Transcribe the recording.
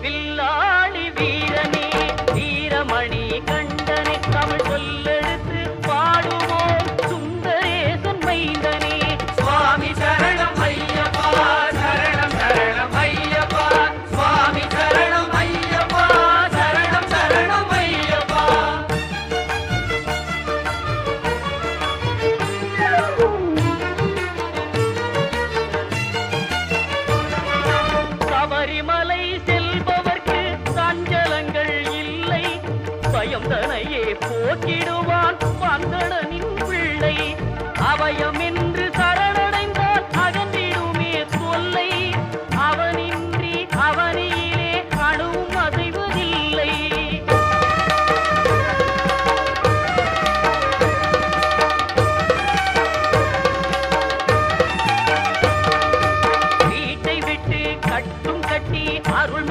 வில்லாளி வீரனே வீரமணி கண்டனே தமிழ் சொல்லெடுத்து பாடுவோம் சுந்தரேசன் மைந்தனே சுவாமி சரணம் ஐயப்பா சரணம் சரணம் ஐயப்பா சுவாமி சரணம் ஐயப்பா சரணம் சரணம் ஐயப்பா சபரிமலை செல்பவர்க்கு சஞ்சலங்கள் இல்லை பயம் தனையே போக்கிடுவான் வந்தனன்